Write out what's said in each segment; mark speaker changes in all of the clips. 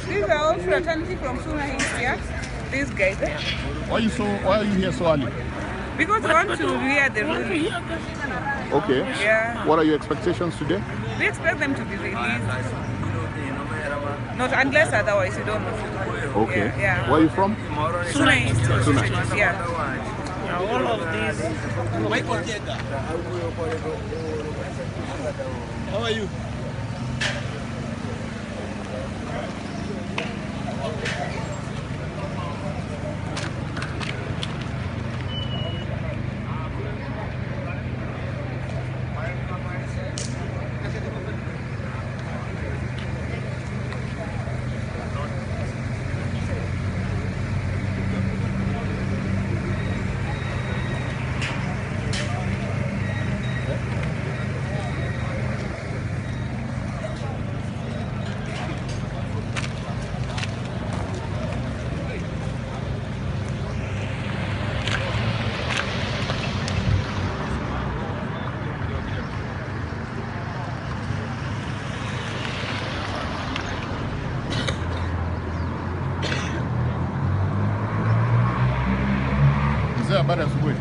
Speaker 1: These are all fraternity from Suna here. These guys.
Speaker 2: Why are you here so early?
Speaker 1: Because we want to hear the ruling.
Speaker 2: Okay.
Speaker 1: Yeah.
Speaker 2: What are your expectations today?
Speaker 1: We expect them to be released. Not unless otherwise you don't know.
Speaker 2: Okay.
Speaker 1: Yeah.
Speaker 2: Where are you from?
Speaker 1: Suna.
Speaker 2: Suna.
Speaker 1: Yeah.
Speaker 3: All of these. How are you?
Speaker 2: Habari asubuhi.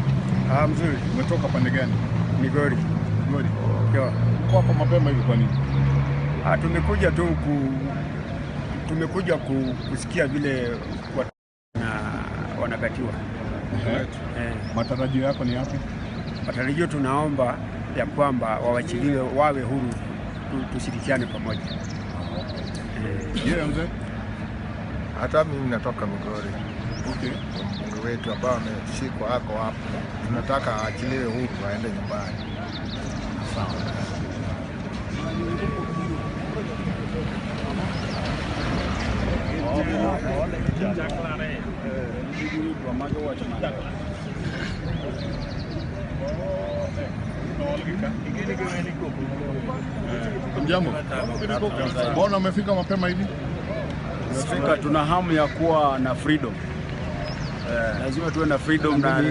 Speaker 4: Mzuri.
Speaker 2: Umetoka pande gani?
Speaker 4: Migori.
Speaker 2: Migori.
Speaker 4: Yo.
Speaker 2: Uko hapa mapema hivi kwa nini?
Speaker 4: Tumekuja kusikia vile wanakatiwa.
Speaker 2: Matarajio yako ni yapi?
Speaker 4: Matarajio tunaomba ya kwamba wawachiliwe, wawe huru, tushirikiane pamoja.
Speaker 2: Yeye mzee?
Speaker 5: Hata mimi natoka Migori.
Speaker 2: Okay.
Speaker 5: Mungu wetu ambao ameshikwa hako hapo. Tunataka aachiliwe huru aende nyumbani.
Speaker 2: Sawa. Jambo. Mbona umefika mapema hivi?
Speaker 6: Tumefika, tuna hamu ya kuwa na freedom. Lazima tuwe na freedom na